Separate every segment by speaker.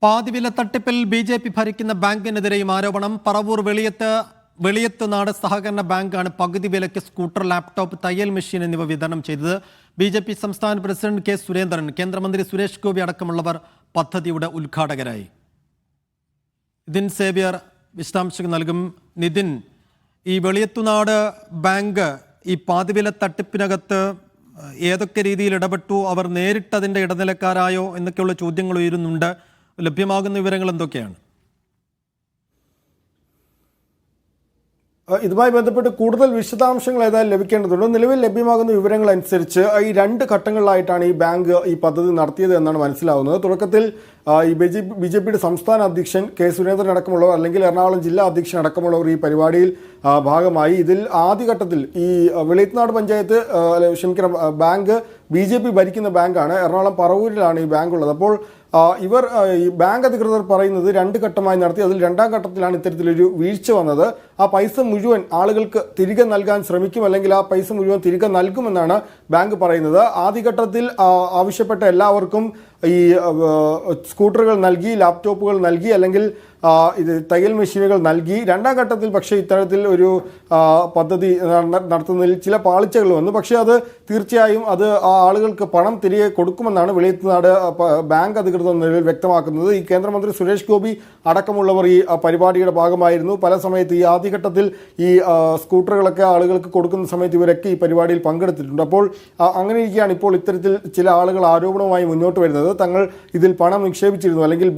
Speaker 1: പാതിവില തട്ടിപ്പിൽ ബി.ജെ.പി. ഭരിക്കുന്ന ബാങ്കിനെതിരെയും ആരോപണം. പറവൂർ വെളിയത്ത് നാട് സഹകരണ ബാങ്കാണ് പകുതി വിലയ്ക്ക് സ്കൂട്ടർ, ലാപ്ടോപ്പ്, തയ്യൽ മെഷീൻ എന്നിവ വിതരണം ചെയ്തത്. ബി.ജെ.പി. സംസ്ഥാന പ്രസിഡന്റ് കെ സുരേന്ദ്രൻ, കേന്ദ്രമന്ത്രി സുരേഷ് ഗോപി അടക്കമുള്ളവർ പദ്ധതിയുടെ ഉദ്ഘാടകരായി. നിതിൻ സേവ്യർ വിശദാംശങ്ങൾ നൽകും. നിതിൻ, ഈ വെളിയത്തുനാട് ബാങ്ക് ഈ പാതിവില തട്ടിപ്പിനകത്ത് ഏതൊക്കെ രീതിയിൽ ഇടപെട്ടു? അവർ നേരിട്ടതിൻ്റെ ഇടനിലക്കാരായോ എന്നൊക്കെയുള്ള ചോദ്യങ്ങൾ ഉയരുന്നുണ്ട്. ലഭ്യമാകുന്ന വിവരങ്ങൾ എന്തൊക്കെയാണ്?
Speaker 2: ഇതുമായി ബന്ധപ്പെട്ട് കൂടുതൽ വിശദാംശങ്ങൾ ഏതായാലും ലഭിക്കേണ്ടതുണ്ട്. നിലവിൽ ലഭ്യമാകുന്ന വിവരങ്ങൾ അനുസരിച്ച് ഈ രണ്ട് ഘട്ടങ്ങളിലായിട്ടാണ് ഈ ബാങ്ക് ഈ പദ്ധതി നടത്തിയത് എന്നാണ് മനസ്സിലാവുന്നത്. തുടക്കത്തിൽ ഈ ബി.ജെ.പിയുടെ സംസ്ഥാന അധ്യക്ഷൻ കെ സുരേന്ദ്രൻ അടക്കമുള്ളവർ, അല്ലെങ്കിൽ എറണാകുളം ജില്ലാ അധ്യക്ഷൻ അടക്കമുള്ളവർ ഈ പരിപാടിയിൽ ഭാഗമായി. ഇതിൽ ആദ്യഘട്ടത്തിൽ ഈ വെളിയത്തുനാട് പഞ്ചായത്ത് ബാങ്ക് ബി.ജെ.പി. ഭരിക്കുന്ന ബാങ്കാണ്. എറണാകുളം പറവൂരിലാണ് ഈ ബാങ്ക് ഉള്ളത്. അപ്പോൾ ഇവർ ഈ ബാങ്ക് അധികൃതർ പറയുന്നത് രണ്ട് ഘട്ടമായി നടത്തി. അതിൽ രണ്ടാം ഘട്ടത്തിലാണ് ഇത്തരത്തിലൊരു വീഴ്ച വന്നത്. ആ പൈസ മുഴുവൻ ആളുകൾക്ക് തിരികെ നൽകാൻ ശ്രമിക്കും, അല്ലെങ്കിൽ ആ പൈസ മുഴുവൻ തിരികെ നൽകുമെന്നാണ് ബാങ്ക് പറയുന്നത്. ആദ്യഘട്ടത്തിൽ ആവശ്യപ്പെട്ട എല്ലാവർക്കും ഈ സ്കൂട്ടറുകൾ നൽകി, ലാപ്ടോപ്പുകൾ നൽകി, അല്ലെങ്കിൽ ഇത് തയ്യൽ മെഷീനുകൾ നൽകി. രണ്ടാം ഘട്ടത്തിൽ പക്ഷേ ഇത്തരത്തിൽ ഒരു പദ്ധതി നടത്തുന്നതിൽ ചില പാളിച്ചകൾ വന്നു. പക്ഷേ അത് തീർച്ചയായും അത് ആ ആളുകൾക്ക് പണം തിരികെ കൊടുക്കുമെന്നാണ് വെളിയത്തുനാട് ബാങ്ക് അധികൃതർ നിലവിൽ വ്യക്തമാക്കുന്നത്. ഈ കേന്ദ്രമന്ത്രി സുരേഷ് ഗോപി അടക്കമുള്ളവർ ഈ പരിപാടിയുടെ ഭാഗമായിരുന്നു. പല സമയത്ത് ഈ ആദ്യഘട്ടത്തിൽ ഈ സ്കൂട്ടറുകളൊക്കെ ആളുകൾക്ക് കൊടുക്കുന്ന സമയത്ത് ഇവരൊക്കെ ഈ പരിപാടിയിൽ പങ്കെടുത്തിട്ടുണ്ട്. അപ്പോൾ അങ്ങനെ ഇരിക്കുകയാണ് ഇപ്പോൾ ഇത്തരത്തിൽ ചില ആളുകൾ ആരോപണവുമായി മുന്നോട്ട് വരുന്നത്. തങ്ങൾ ഇതിൽ പണം നിക്ഷേപിച്ചിരുന്നു, അല്ലെങ്കിൽ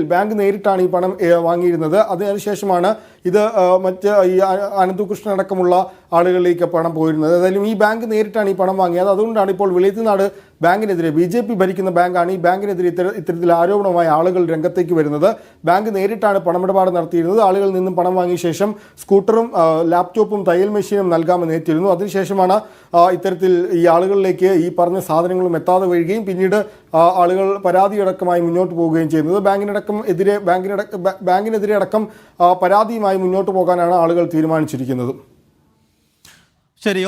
Speaker 2: ബാങ്ക് നേരിട്ടാണ് ഈ പണം വാങ്ങിയിരുന്നത്. അതിനുശേഷമാണ് ഇത് മറ്റ് ഈ അനന്തകൃഷ്ണൻ അടക്കമുള്ള ആളുകളിലേക്ക് പണം പോയിരുന്നത്. ഏതായാലും ഈ ബാങ്ക് നേരിട്ടാണ് ഈ പണം വാങ്ങിയത്. അതുകൊണ്ടാണ് ഇപ്പോൾ വെളിയത്തുനാട് ബാങ്കിനെതിരെ, ബി.ജെ.പി. ഭരിക്കുന്ന ബാങ്കാണ്, ഈ ബാങ്കിനെതിരെ ഇത്തരത്തിൽ ആരോപണമായി ആളുകൾ രംഗത്തേക്ക് വരുന്നത്. ബാങ്ക് നേരിട്ടാണ് പണമിടപാട് നടത്തിയിരുന്നത്. ആളുകളിൽ നിന്നും പണം വാങ്ങിയ ശേഷം സ്കൂട്ടറും ലാപ്ടോപ്പും തയ്യൽ മെഷീനും നൽകാമെന്ന് ഏറ്റിരുന്നു. അതിനുശേഷമാണ് ഇത്തരത്തിൽ ഈ ആളുകളിലേക്ക് ഈ പറഞ്ഞ സാധനങ്ങളും എത്താതെ വരികയും പിന്നീട് ആളുകൾ പരാതിയടക്കമായി മുന്നോട്ട് പോവുകയും ചെയ്യുന്നത്. ബാങ്കിനെതിരെ അടക്കം പരാതിയുമായി മുന്നോട്ട് പോകാനാണ് ആളുകൾ തീരുമാനിച്ചിരിക്കുന്നത്.
Speaker 1: ശരി.